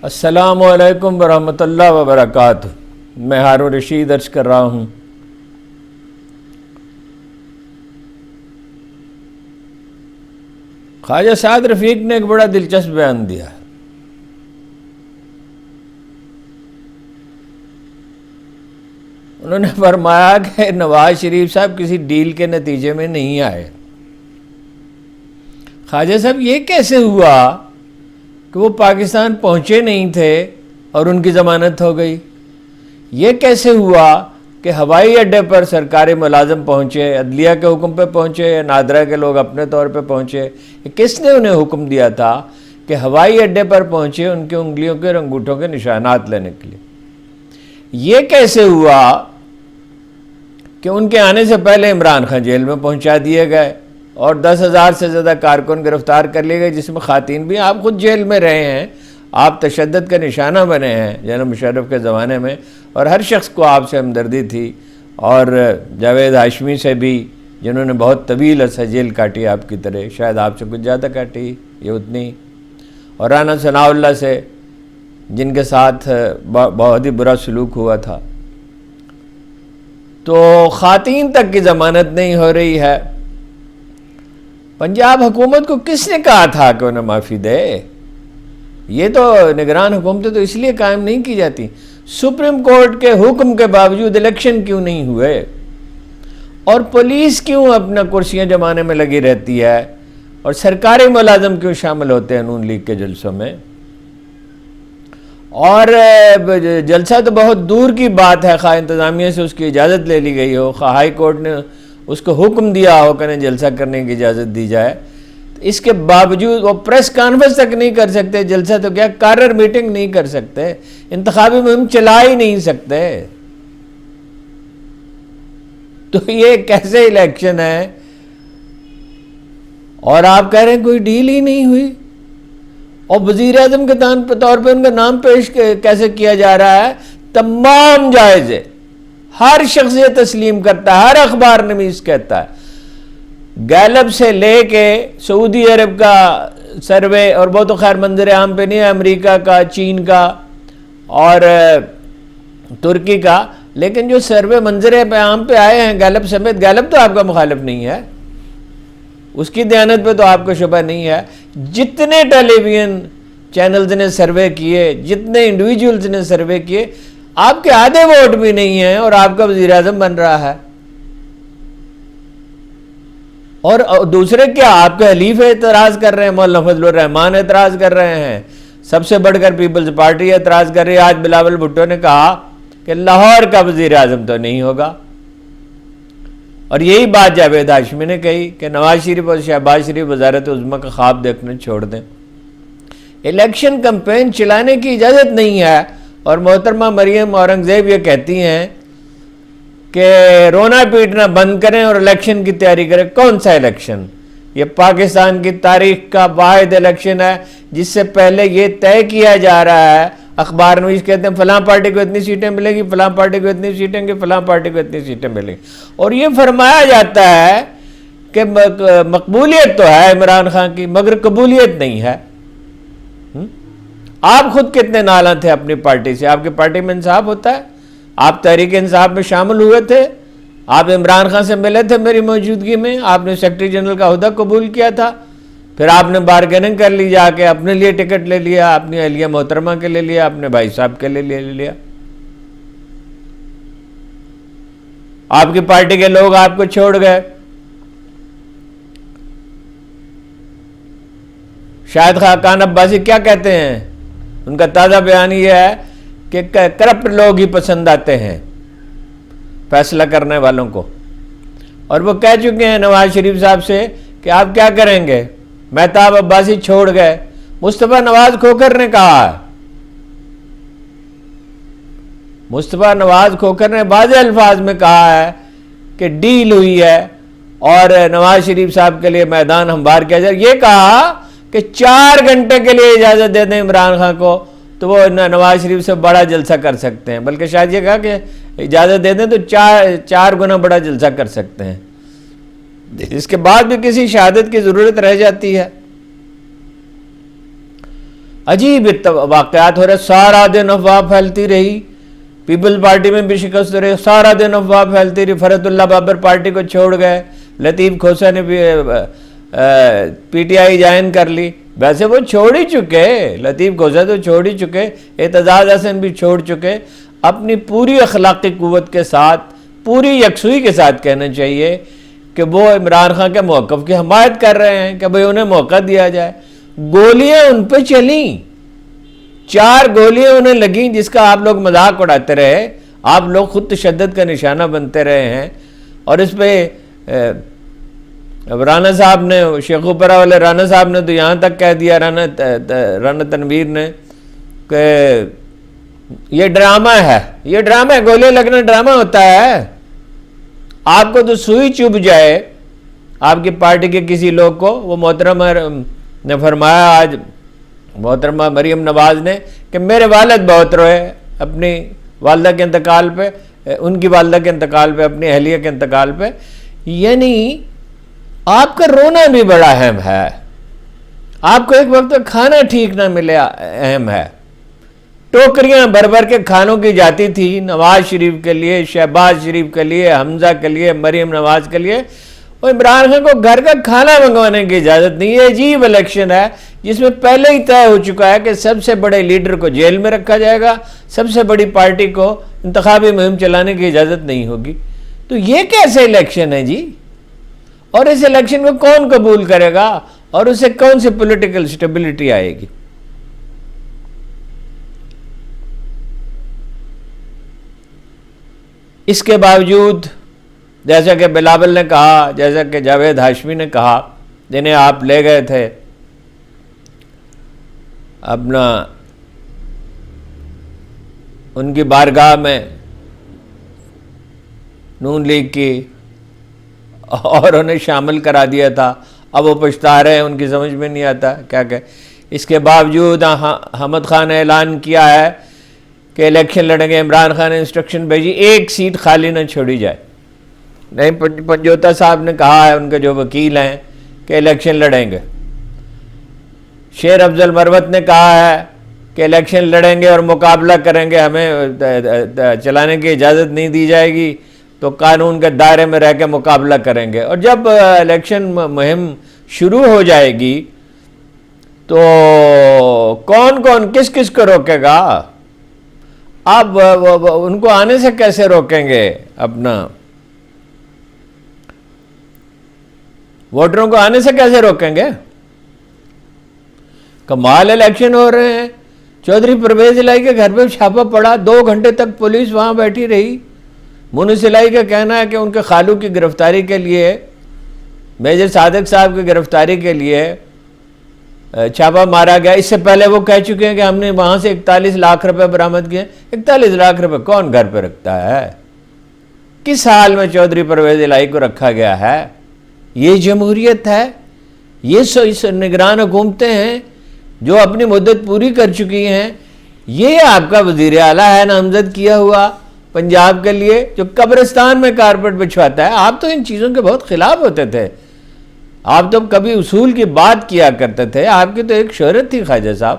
السلام علیکم ورحمۃ اللہ وبرکاتہ۔ میں ہارون رشید عرض کر رہا ہوں۔ خواجہ سعد رفیق نے ایک بڑا دلچسپ بیان دیا۔ انہوں نے فرمایا کہ نواز شریف صاحب کسی ڈیل کے نتیجے میں نہیں آئے۔ خواجہ صاحب یہ کیسے ہوا کہ وہ پاکستان پہنچے نہیں تھے اور ان کی ضمانت ہو گئی؟ یہ کیسے ہوا کہ ہوائی اڈے پر سرکاری ملازم پہنچے، عدلیہ کے حکم پہ پہنچے، یا نادرا کے لوگ اپنے طور پہ پہنچے؟ کس نے انہیں حکم دیا تھا کہ ہوائی اڈے پر پہنچے ان کی انگلیوں کے اور انگوٹھوں کے نشانات لینے کے لیے؟ یہ کیسے ہوا کہ ان کے آنے سے پہلے عمران خان جیل میں پہنچا دیے گئے اور 10,000 سے زیادہ کارکن گرفتار کر لیے گئے، جس میں خواتین بھی؟ آپ خود جیل میں رہے ہیں، آپ تشدد کا نشانہ بنے ہیں جناب مشرف کے زمانے میں، اور ہر شخص کو آپ سے ہمدردی تھی، اور جاوید ہاشمی سے بھی، جنہوں نے بہت طویل عرصہ جیل کاٹی آپ کی طرح، شاید آپ سے کچھ زیادہ کاٹی یہ اتنی، اور رانا ثناء اللہ سے جن کے ساتھ بہت ہی برا سلوک ہوا تھا۔ تو خواتین تک کی ضمانت نہیں ہو رہی ہے۔ پنجاب حکومت کو کس نے کہا تھا کہ انہیں معافی دے؟ یہ تو نگران حکومتیں تو اس لیے قائم نہیں کی جاتی۔ سپریم کورٹ کے حکم کے باوجود الیکشن کیوں نہیں ہوئے؟ اور پولیس کیوں اپنا کرسیاں جمانے میں لگی رہتی ہے؟ اور سرکاری ملازم کیوں شامل ہوتے ہیں نون لیگ کے جلسوں میں؟ اور جلسہ تو بہت دور کی بات ہے، خواہ انتظامیہ سے اس کی اجازت لے لی گئی ہو، خواہ ہائی کورٹ نے اس کو حکم دیا ہو کہ انہیں جلسہ کرنے کی اجازت دی جائے، اس کے باوجود وہ پریس کانفرنس تک نہیں کر سکتے، جلسہ تو کیا کارر میٹنگ نہیں کر سکتے، انتخابی مہم چلا ہی نہیں سکتے۔ تو یہ کیسے الیکشن ہے؟ اور آپ کہہ رہے ہیں کوئی ڈیل ہی نہیں ہوئی، اور وزیر اعظم کے طور پہ ان کا نام پیش کیسے کیا جا رہا ہے؟ تمام جائزے ہر شخص یہ تسلیم کرتا ہے، ہر اخبار نویس کہتا ہے، گیلپ سے لے کے سعودی عرب کا سروے، اور وہ تو خیر منظر عام پہ نہیں ہے، امریکہ کا، چین کا اور ترکی کا، لیکن جو سروے منظر عام پہ آئے ہیں گیلپ سمیت، گیلپ تو آپ کا مخالف نہیں ہے، اس کی دیانت پہ تو آپ کو شبہ نہیں ہے، جتنے ٹیلی ویژن چینلز نے سروے کیے، جتنے انڈیویجولز نے سروے کیے، آپ کے آدھے ووٹ بھی نہیں ہیں اور آپ کا وزیر اعظم بن رہا ہے۔ اور دوسرے کیا آپ کے حلیف اعتراض کر رہے ہیں، مولانا فضل الرحمان اعتراض کر رہے ہیں، سب سے بڑھ کر پیپلز پارٹی اعتراض کر رہی ہے۔ آج بلاول بھٹو نے کہا کہ لاہور کا وزیر اعظم تو نہیں ہوگا، اور یہی بات جاوید ہاشمی نے کہی کہ نواز شریف اور شہباز شریف وزارت عظمیٰ کا خواب دیکھنا چھوڑ دیں۔ الیکشن کمپین چلانے کی اجازت نہیں ہے، اور محترمہ مریم اورنگزیب یہ کہتی ہیں کہ رونا پیٹنا بند کریں اور الیکشن کی تیاری کریں۔ کون سا الیکشن؟ یہ پاکستان کی تاریخ کا واحد الیکشن ہے جس سے پہلے یہ طے کیا جا رہا ہے، اخبار نویس کہتے ہیں فلاں پارٹی کو اتنی سیٹیں ملیں گی، فلاں پارٹی کو اتنی سیٹیں گی، فلاں پارٹی کو اتنی سیٹیں ملیں گی، اور یہ فرمایا جاتا ہے کہ مقبولیت تو ہے عمران خان کی مگر قبولیت نہیں ہے۔ آپ خود کتنے نالاں تھے اپنی پارٹی سے؟ آپ کی پارٹی میں انصاف ہوتا ہے؟ آپ تحریک انصاف میں شامل ہوئے تھے، آپ عمران خان سے ملے تھے میری موجودگی میں، آپ نے سیکرٹری جنرل کا عہدہ قبول کیا تھا، پھر آپ نے بارگیننگ کر لی، جا کے اپنے لیے ٹکٹ لے لیا، اپنی اہلیہ محترمہ کے لے لیا، اپنے بھائی صاحب کے لیے لے لیا۔ آپ کی پارٹی کے لوگ آپ کو چھوڑ گئے۔ شاہد خاقان عباسی کیا کہتے ہیں؟ ان کا تازہ بیان یہ ہے کہ کرپٹ لوگ ہی پسند آتے ہیں فیصلہ کرنے والوں کو، اور وہ کہہ چکے ہیں نواز شریف صاحب سے کہ آپ کیا کریں گے؟ مہتاب عباسی چھوڑ گئے، مصطفیٰ نواز کھوکھر نے کہا ہے، مصطفیٰ نواز کھوکھر نے واضح الفاظ میں کہا ہے کہ ڈیل ہوئی ہے اور نواز شریف صاحب کے لیے میدان ہموار کیا جائے۔ یہ کہا کہ 4 گھنٹے کے لیے اجازت دے دیں عمران خان کو تو وہ نواز شریف سے بڑا جلسہ کر سکتے ہیں، بلکہ شاید یہ کہا کہ اجازت دے دیں تو 4 گنا بڑا جلسہ کر سکتے ہیں۔ اس کے بعد بھی کسی شہادت کی ضرورت رہ جاتی ہے۔ عجیب واقعات ہو رہے. سارا دن افواہ پھیلتی رہی, پیپل پارٹی میں بھی شکست رہی, سارا دن افواہ پھیلتی رہی. فرحت اللہ بابر پارٹی کو چھوڑ گئے, لطیف کھوسہ نے بھی پی ٹی آئی جوائن کر لی. ویسے وہ چھوڑ ہی چکے, لطیف کھوسہ تو چھوڑ ہی چکے, اعتزاز حسن بھی چھوڑ چکے. اپنی پوری اخلاقی قوت کے ساتھ, پوری یکسوئی کے ساتھ کہنا چاہیے کہ وہ عمران خان کے موقف کی حمایت کر رہے ہیں کہ بھئی انہیں موقع دیا جائے. گولیاں ان پہ چلیں, 4 گولیاں انہیں لگیں جس کا آپ لوگ مذاق اڑاتے رہے, آپ لوگ خود تشدد کا نشانہ بنتے رہے ہیں. اور اس پہ رانا صاحب نے, شیخ اوپرا والے رانا صاحب نے تو یہاں تک کہہ دیا, رانا تنویر نے, کہ یہ ڈرامہ ہے, یہ ڈرامہ ہے, گولیاں لگنا ڈرامہ ہوتا ہے. آپ کو تو سوئی چبھ جائے آپ کی پارٹی کے کسی لوگ کو. وہ محترمہ نے فرمایا آج, محترمہ مریم نواز نے, کہ میرے والد بہت روئے اپنی والدہ کے انتقال پہ, ان کی والدہ کے انتقال پہ, اپنی اہلیہ کے انتقال پہ. یعنی آپ کا رونا بھی بڑا اہم ہے, آپ کو ایک وقت کھانا ٹھیک نہ ملے اہم ہے. ٹوکریاں بھر بھر کے کھانوں کی جاتی تھی نواز شریف کے لیے, شہباز شریف کے لیے, حمزہ کے لیے, مریم نواز کے لیے. وہ عمران خان کو گھر کا کھانا منگوانے کی اجازت نہیں. یہ عجیب الیکشن ہے جس میں پہلے ہی طے ہو چکا ہے کہ سب سے بڑے لیڈر کو جیل میں رکھا جائے گا, سب سے بڑی پارٹی کو انتخابی مہم چلانے کی اجازت نہیں ہوگی. تو یہ کیسے الیکشن ہے جی؟ اور اس الیکشن کو کون قبول کرے گا, اور اسے کون سی پولیٹیکل سٹیبلٹی آئے گی؟ اس کے باوجود جیسا کہ بلاول نے کہا, جیسا کہ جاوید ہاشمی نے کہا, جنہیں آپ لے گئے تھے اپنا ان کی بارگاہ میں نون لیگ کی, اور انہیں شامل کرا دیا تھا. اب وہ پچھتا رہے ہیں, ان کی سمجھ میں نہیں آتا کیا کہ. اس کے باوجود حمد خان نے اعلان کیا ہے کہ الیکشن لڑیں گے. عمران خان نے انسٹرکشن بھیجی 1 سیٹ خالی نہ چھوڑی جائے. نہیں, پنجوتا صاحب نے کہا ہے, ان کے جو وکیل ہیں, کہ الیکشن لڑیں گے. شیر افضل مروت نے کہا ہے کہ الیکشن لڑیں گے اور مقابلہ کریں گے, ہمیں چلانے کی اجازت نہیں دی جائے گی تو قانون کے دائرے میں رہ کے مقابلہ کریں گے. اور جب الیکشن مہم شروع ہو جائے گی تو کون کون کس کس کو روکے گا؟ آپ ان کو آنے سے کیسے روکیں گے؟ اپنا ووٹروں کو آنے سے کیسے روکیں گے؟ کمال الیکشن ہو رہے ہیں. چودھری پرویز الہی کے گھر پہ چھاپا پڑا, 2 گھنٹے تک پولیس وہاں بیٹھی رہی. مونس الہی کا کہنا ہے کہ ان کے خالو کی گرفتاری کے لیے, میجر صادق صاحب کی گرفتاری کے لیے چھاپا مارا گیا. اس سے پہلے وہ کہہ چکے ہیں کہ ہم نے وہاں سے 41 لاکھ روپے برآمد کیے. 41 لاکھ روپے کون گھر پہ رکھتا ہے؟ کس حال میں چودھری پرویز الہی کو رکھا گیا ہے؟ یہ جمہوریت ہے؟ یہ نگران حکومتیں ہیں جو اپنی مدت پوری کر چکی ہیں. یہ آپ کا وزیر اعلیٰ ہے نامزد کیا ہوا پنجاب کے لیے, جو قبرستان میں کارپیٹ بچھواتا ہے. آپ تو ان چیزوں کے بہت خلاف ہوتے تھے. آپ تو کبھی اصول کی بات کیا کرتے تھے. آپ کی تو ایک شہرت تھی خواجہ صاحب.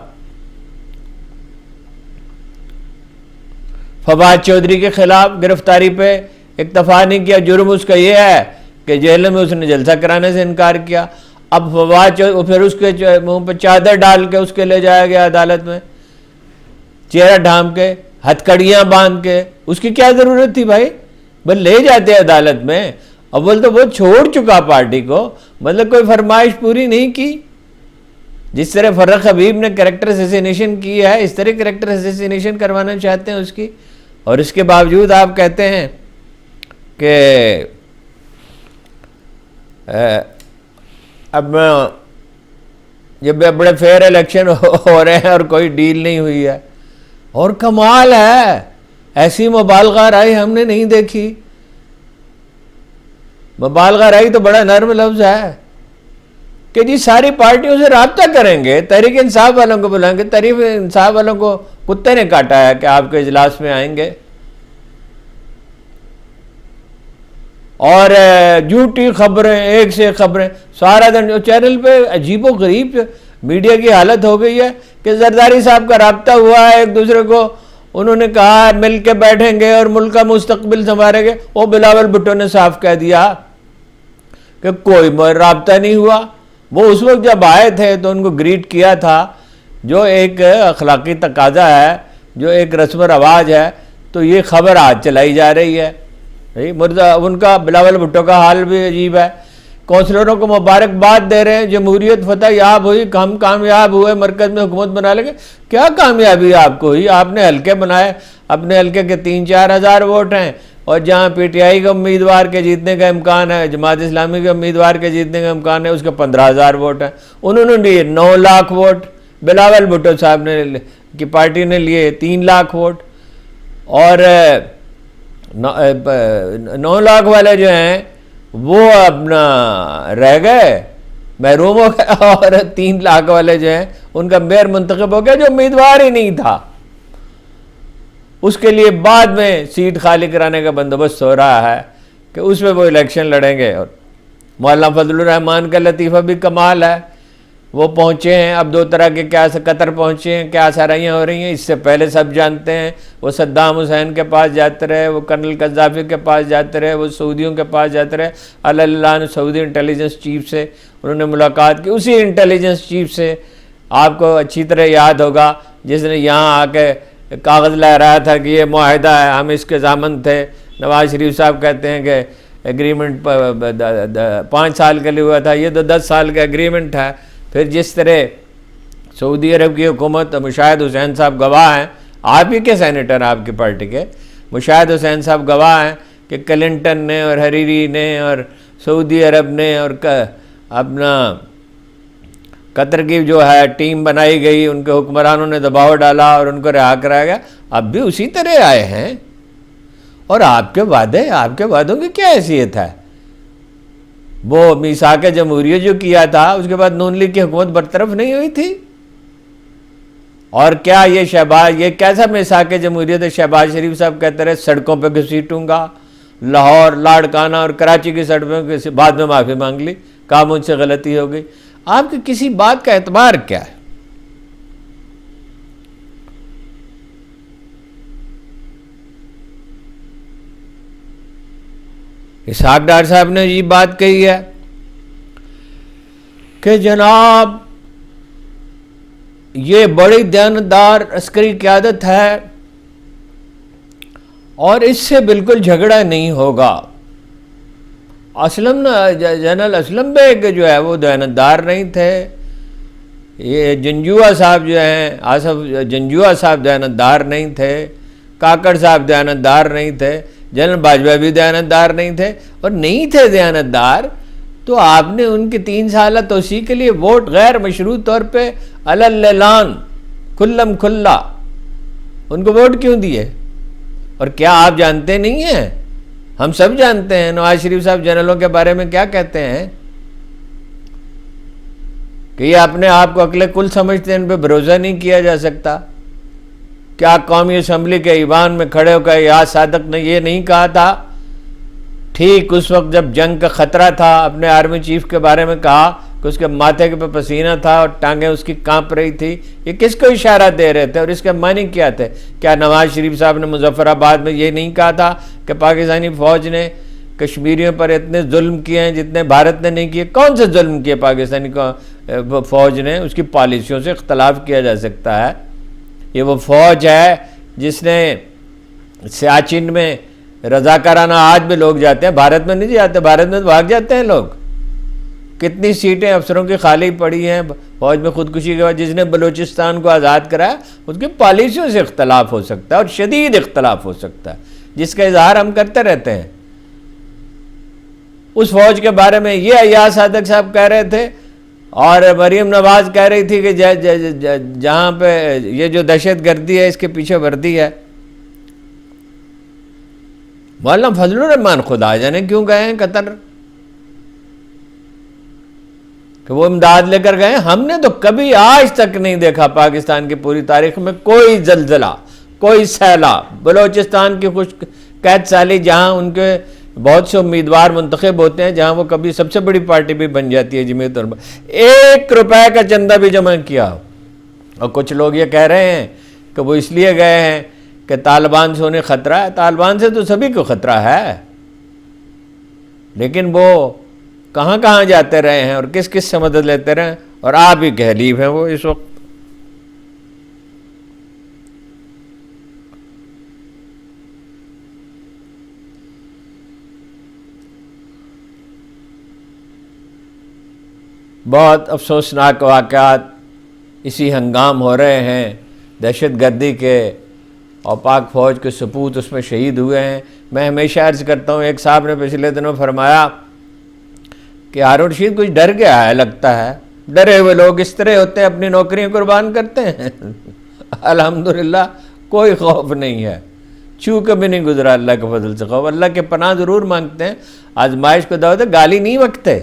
فواد چودھری کے خلاف گرفتاری پہ اکتفا نہیں کیا. جرم اس کا یہ ہے کہ جیل میں اس نے جلسہ کرانے سے انکار کیا. اب فواد پھر اس کے منہ پہ چادر ڈال کے اس کے لے جایا گیا عدالت میں, چہرہ ڈھانپ کے, ہتھکڑیاں باندھ کے. اس کی کیا ضرورت تھی بھائی؟ بس لے جاتے عدالت میں. اول تو وہ چھوڑ چکا پارٹی کو, مطلب کوئی فرمائش پوری نہیں کی. جس طرح فرق حبیب نے کریکٹر اسیسینیشن کی ہے, اس طرح کریکٹر اسیسینیشن کروانا چاہتے ہیں اس کی. اور اس کے باوجود آپ کہتے ہیں کہ اب جب بڑے فیئر الیکشن ہو رہے ہیں اور کوئی ڈیل نہیں ہوئی ہے. اور کمال ہے, ایسی مبالغہ رائی ہم نے نہیں دیکھی. مبالغہ رائی تو بڑا نرم لفظ ہے کہ جی ساری پارٹیوں سے رابطہ کریں گے, تحریک انصاف والوں کو بلائیں گے. تحریک انصاف والوں کو کتے نے کاٹا ہے کہ آپ کے اجلاس میں آئیں گے. اور جھوٹی خبریں, ایک سے خبریں سارا دن. چینل پہ عجیب و غریب میڈیا کی حالت ہو گئی ہے کہ زرداری صاحب کا رابطہ ہوا ہے ایک دوسرے کو، انہوں نے کہا مل کے بیٹھیں گے اور ملک کا مستقبل سنواریں گے، وہ بلاول بھٹو نے صاف کہہ دیا کہ کوئی رابطہ نہیں ہوا۔ وہ اس وقت جب آئے تھے تو ان کو گریٹ کیا تھا، جو ایک اخلاقی تقاضا ہے، جو ایک رسم و رواج ہے، تو یہ خبر آج چلائی جا رہی ہے۔ ان کا بلاول بھٹو کا حال بھی عجیب ہے، کونسلروں کو مبارکباد دے رہے ہیں، جمہوریت فتح یاب ہوئی، ہم کامیاب ہوئے، مرکز میں حکومت بنا لیں گے۔ کیا کامیابی آپ کو ہوئی؟ آپ نے حلقے بنائے، اپنے حلقے کے 3-4 ہزار ووٹ ہیں، اور جہاں پی ٹی آئی کا امیدوار کے جیتنے کا امکان ہے، جماعت اسلامی کے امیدوار کے جیتنے کا امکان ہے، اس کے 15,000 ووٹ ہیں۔ انہوں نے لیے 9 لاکھ ووٹ، بلاول بھٹو صاحب نے کی پارٹی نے لیے 3 لاکھ ووٹ، اور 9 لاکھ والے جو ہیں وہ اپنا رہ گئے، محروم ہو گئے، اور 3 لاکھ والے جو ہیں ان کا میئر منتخب ہو گیا جو امیدوار ہی نہیں تھا۔ اس کے لیے بعد میں سیٹ خالی کرانے کا بندوبست ہو رہا ہے کہ اس میں وہ الیکشن لڑیں گے۔ اور مولانا فضل الرحمان کا لطیفہ بھی کمال ہے، وہ پہنچے ہیں، اب 2 طرح کے کیا قطر پہنچے ہیں، کیا سرائیاں ہو رہی ہیں، اس سے پہلے سب جانتے ہیں۔ وہ صدام حسین کے پاس جاتے رہے، وہ کرنل قذافی کے پاس جاتے رہے، وہ سعودیوں کے پاس جاتے رہے، اللہ نے سعودی انٹیلیجنس چیف سے انہوں نے ملاقات کی، اسی انٹیلیجنس چیف سے آپ کو اچھی طرح یاد ہوگا جس نے یہاں آ کے کاغذ لہرایا تھا کہ یہ معاہدہ ہے، ہم اس کے ضامن تھے۔ نواز شریف صاحب کہتے ہیں کہ ایگریمنٹ 5 سال کے لیے ہوا تھا، یہ تو 10 سال کا ایگریمنٹ ہے۔ پھر جس طرح سعودی عرب کی حکومت، مشاہد حسین صاحب گواہ ہیں، آپ ہی کے سینیٹر آپ کی پارٹی کے مشاہد حسین صاحب گواہ ہیں کہ کلنٹن نے اور حریری نے اور سعودی عرب نے اور اپنا قطر کی جو ہے ٹیم بنائی گئی، ان کے حکمرانوں نے دباؤ ڈالا اور ان کو رہا کرایا گیا، اب بھی اسی طرح آئے ہیں۔ اور آپ کے وعدوں کی کیا حیثیت ہے؟ وہ میثاق جمہوریت جو کیا تھا اس کے بعد نون لیگ کی حکومت برطرف نہیں ہوئی تھی؟ اور کیا یہ کیسا میثاق جمہوریت ہے؟ شہباز شریف صاحب کہتے رہے سڑکوں پہ گھسیٹوں گا، لاہور، لاڑکانہ اور کراچی کی سڑکوں کے بعد میں معافی مانگ لی، کہا مجھ سے غلطی ہو گئی۔ آپ کی کسی بات کا اعتبار کیا ہے؟ اسحاق ڈار صاحب نے یہ بات کہی ہے کہ جناب یہ بڑی دیانتدار عسکری قیادت ہے اور اس سے بالکل جھگڑا نہیں ہوگا۔ جنرل اسلم بیگ جو ہے وہ دیانتدار نہیں تھے، یہ جنجوعہ صاحب جو ہیں، آصف جنجوعہ صاحب دیانتدار نہیں تھے، کاکڑ صاحب دیانتدار نہیں تھے، جنرل باجوہ بھی دیانتدار نہیں تھے، اور نہیں تھے دیانتدار تو آپ نے ان کی 3 سالہ توسیع کے لیے ووٹ غیر مشروط طور پہ علل کھلم کھلا ان کو ووٹ کیوں دیے؟ اور کیا آپ جانتے نہیں ہیں؟ ہم سب جانتے ہیں نواز شریف صاحب جنرلوں کے بارے میں کیا کہتے ہیں کہ یہ اپنے آپ کو عقل کل سمجھتے ہیں، ان پہ بھروسہ نہیں کیا جا سکتا۔ کیا قومی اسمبلی کے ایوان میں کھڑے ہو کر یاد صادق نے یہ نہیں کہا تھا؟ ٹھیک اس وقت جب جنگ کا خطرہ تھا، اپنے آرمی چیف کے بارے میں کہا کہ اس کے ماتھے پہ پسینہ تھا اور ٹانگیں اس کی کانپ رہی تھی۔ یہ کس کو اشارہ دے رہے تھے اور اس کے معنی کیا تھے؟ کیا نواز شریف صاحب نے مظفر آباد میں یہ نہیں کہا تھا کہ پاکستانی فوج نے کشمیریوں پر اتنے ظلم کیے ہیں جتنے بھارت نے نہیں کیے؟ کون سے ظلم کیے پاکستانی فوج نے؟ اس کی پالیسیوں سے اختلاف کیا جا سکتا ہے۔ یہ وہ فوج ہے جس نے سیاچن میں رضاکارانہ آج بھی لوگ جاتے ہیں، بھارت میں نہیں جاتے، بھارت میں تو بھاگ جاتے ہیں لوگ۔ کتنی سیٹیں افسروں کی خالی پڑی ہیں فوج میں خودکشی کے بعد۔ جس نے بلوچستان کو آزاد کرایا اس کی پالیسیوں سے اختلاف ہو سکتا ہے اور شدید اختلاف ہو سکتا ہے، جس کا اظہار ہم کرتے رہتے ہیں۔ اس فوج کے بارے میں یہ ایاز صادق صاحب کہہ رہے تھے اور مریم نواز کہہ رہی تھی کہ جہاں پہ یہ جو دہشت گردی ہے اس کے پیچھے وردی ہے۔ مولانا فضل الرحمان خدا جانے کیوں گئے ہیں قطر، کہ وہ امداد لے کر گئے؟ ہم نے تو کبھی آج تک نہیں دیکھا پاکستان کی پوری تاریخ میں کوئی زلزلہ، کوئی سیلاب، بلوچستان کی خشک قید سالی جہاں ان کے بہت سے امیدوار منتخب ہوتے ہیں، جہاں وہ کبھی سب سے بڑی پارٹی بھی بن جاتی ہے جمعیت، 1 روپے کا چندہ بھی جمع کیا ہو اور کچھ لوگ یہ کہہ رہے ہیں کہ وہ اس لیے گئے ہیں کہ طالبان سے انہیں خطرہ ہے. طالبان سے تو سبھی کو خطرہ ہے، لیکن وہ کہاں کہاں جاتے رہے ہیں اور کس کس سے مدد لیتے رہے ہیں، اور آپ ہی کے حلیف ہیں وہ اس وقت. بہت افسوسناک واقعات اسی ہنگام ہو رہے ہیں دہشت گردی کے، اور پاک فوج کے سپوت اس میں شہید ہوئے ہیں. میں ہمیشہ عرض کرتا ہوں، ایک صاحب نے پچھلے دنوں فرمایا کہ ہارون رشید کچھ ڈر گیا ہے لگتا ہے. ڈرے ہوئے لوگ اس طرح ہوتے ہیں، اپنی نوکریاں قربان کرتے ہیں. الحمدللہ کوئی خوف نہیں ہے، چھو کبھی نہیں گزرا اللہ کے فضل سے خوف. اللہ کے پناہ ضرور مانگتے ہیں، آزمائش کو دعوت ہے، گالی نہیں بکتے.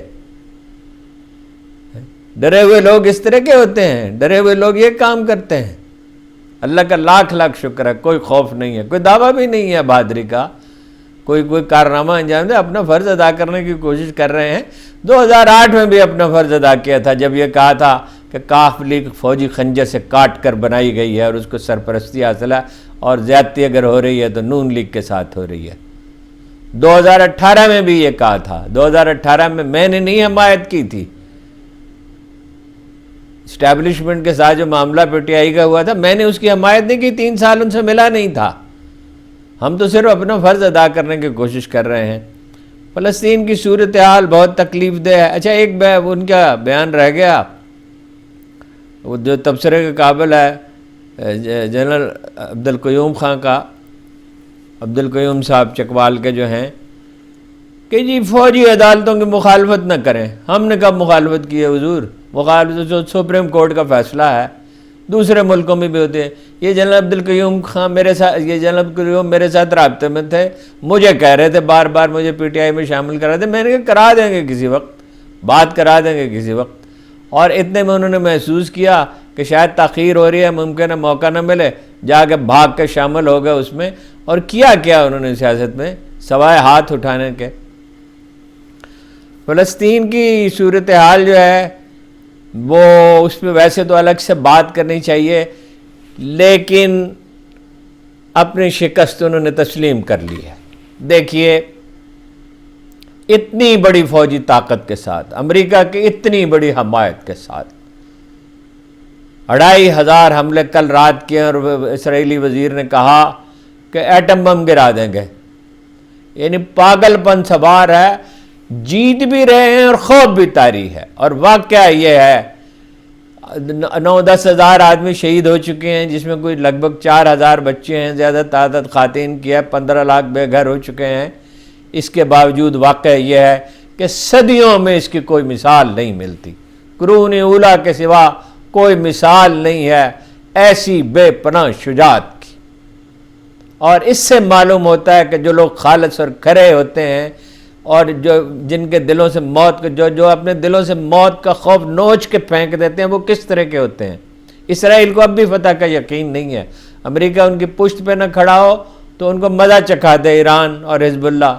ڈرے ہوئے لوگ اس طرح کے ہوتے ہیں، ڈرے ہوئے لوگ یہ کام کرتے ہیں. اللہ کا لاکھ لاکھ شکر ہے، کوئی خوف نہیں ہے، کوئی دعویٰ بھی نہیں ہے بہادری کا. کوئی کارنامہ انجام دے، اپنا فرض ادا کرنے کی کوشش کر رہے ہیں. 2008 میں بھی اپنا فرض ادا کیا تھا جب یہ کہا تھا کہ کاف لیگ فوجی خنجر سے کاٹ کر بنائی گئی ہے اور اس کو سرپرستی حاصل ہے، اور زیادتی اگر ہو رہی ہے تو نون لیگ کے ساتھ ہو رہی ہے. 2018 میں بھی یہ کہا تھا. 2018 میں نے نہیں حمایت کی تھی اسٹیبلشمنٹ کے ساتھ. جو معاملہ پی ٹی آئی کا ہوا تھا میں نے اس کی حمایت نہیں کی، 3 سال ان سے ملا نہیں تھا. ہم تو صرف اپنا فرض ادا کرنے کی کوشش کر رہے ہیں. فلسطین کی صورتحال بہت تکلیف دہ ہے. اچھا ایک ان کا بیان رہ گیا، وہ جو تبصرے کے قابل ہے، جنرل عبدالقیوم خان کا، عبدالقیوم صاحب چکوال کے جو ہیں، کہ جی فوجی عدالتوں کی مخالفت نہ کریں. ہم نے کب مخالفت کی ہے حضور؟ مخالفت جو سپریم کورٹ کا فیصلہ ہے، دوسرے ملکوں میں بھی ہوتے ہیں. یہ جنرل عبدالقیوم خان جنرل عبدالقیوم میرے ساتھ رابطے میں تھے، مجھے کہہ رہے تھے بار بار مجھے پی ٹی آئی میں شامل کرا دیں. میں نے کہا کرا دیں گے کسی وقت، بات کرا دیں گے کسی وقت. اور اتنے میں انہوں نے محسوس کیا کہ شاید تاخیر ہو رہی ہے، ممکن ہے موقع نہ ملے، جا کے بھاگ کے شامل ہو گئے اس میں. اور کیا انہوں نے سیاست میں سوائے ہاتھ اٹھانے کے. فلسطین کی صورتحال جو ہے وہ اس پہ ویسے تو الگ سے بات کرنی چاہیے، لیکن اپنی شکست انہوں نے تسلیم کر لی ہے. دیکھیے اتنی بڑی فوجی طاقت کے ساتھ، امریکہ کی اتنی بڑی حمایت کے ساتھ 2500 حملے کل رات کیے، اور اسرائیلی وزیر نے کہا کہ ایٹم بم گرا دیں گے. یعنی پاگل پن سوار ہے، جیت بھی رہے ہیں اور خوف بھی طاری ہے. اور واقعہ یہ ہے 9-10 ہزار آدمی شہید ہو چکے ہیں، جس میں کوئی لگ بھگ 4000 بچے ہیں، زیادہ تعداد خواتین کی ہے، 15 لاکھ بے گھر ہو چکے ہیں. اس کے باوجود واقعہ یہ ہے کہ صدیوں میں اس کی کوئی مثال نہیں ملتی، قرون اولیٰ کے سوا کوئی مثال نہیں ہے ایسی بے پناہ شجاعت کی. اور اس سے معلوم ہوتا ہے کہ جو لوگ خالص اور کھرے ہوتے ہیں، اور جن کے دلوں سے موت جو اپنے دلوں سے موت کا خوف نوچ کے پھینک دیتے ہیں، وہ کس طرح کے ہوتے ہیں. اسرائیل کو اب بھی فتح کا یقین نہیں ہے. امریکہ ان کی پشت پہ نہ کھڑا ہو تو ان کو مزہ چکھا دے ایران اور حزب اللہ.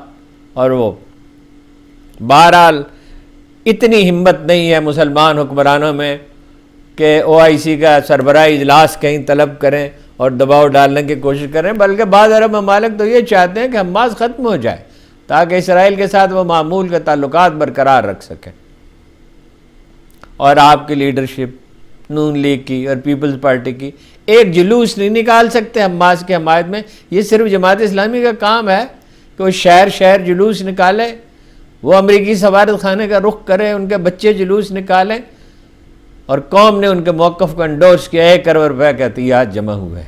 اور وہ بہرحال اتنی ہمت نہیں ہے مسلمان حکمرانوں میں کہ OIC کا سربراہی اجلاس کہیں طلب کریں اور دباؤ ڈالنے کی کوشش کریں، بلکہ بعض عرب ممالک تو یہ چاہتے ہیں کہ حماس ختم ہو جائے تاکہ اسرائیل کے ساتھ وہ معمول کے تعلقات برقرار رکھ سکیں. اور آپ کی لیڈرشپ نون لیگ کی اور پیپلز پارٹی کی ایک جلوس نہیں نکال سکتے حماس کی حمایت میں. یہ صرف جماعت اسلامی کا کام ہے کہ وہ شہر جلوس نکالے، وہ امریکی سفارت خانے کا رخ کرے، ان کے بچے جلوس نکالیں، اور قوم نے ان کے موقف کو انڈورس کیا. 1 کروڑ روپے کے عطیات جمع ہوئے.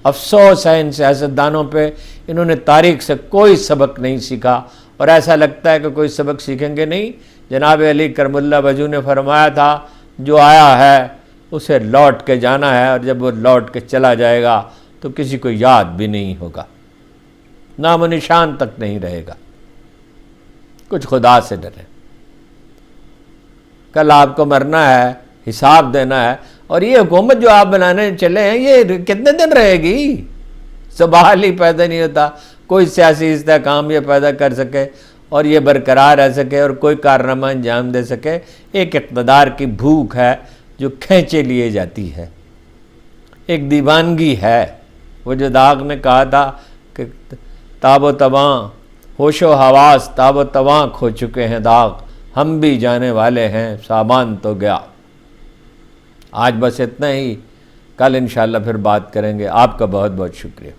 افسوس ہے ان سیاستدانوں پہ، انہوں نے تاریخ سے کوئی سبق نہیں سیکھا، اور ایسا لگتا ہے کہ کوئی سبق سیکھیں گے نہیں. جناب علی کرم اللہ وجو نے فرمایا تھا جو آیا ہے اسے لوٹ کے جانا ہے، اور جب وہ لوٹ کے چلا جائے گا تو کسی کو یاد بھی نہیں ہوگا، نام و نشان تک نہیں رہے گا. کچھ خدا سے ڈریں، کل آپ کو مرنا ہے، حساب دینا ہے. اور یہ حکومت جو آپ بنانے چلے ہیں یہ کتنے دن رہے گی؟ سوال ہی پیدا نہیں ہوتا کوئی سیاسی استحکام یہ پیدا کر سکے اور یہ برقرار رہ سکے اور کوئی کارنامہ انجام دے سکے. ایک اقتدار کی بھوک ہے جو کھینچے لیے جاتی ہے، ایک دیوانگی ہے۔ وہ جو داغ نے کہا تھا کہ تاب و تواں ہوش و حواس تاب و تواں کھو چکے ہیں داغ، ہم بھی جانے والے ہیں سامان تو گیا۔ آج بس اتنا ہی، کل انشاءاللہ پھر بات کریں گے۔ آپ کا بہت بہت شکریہ۔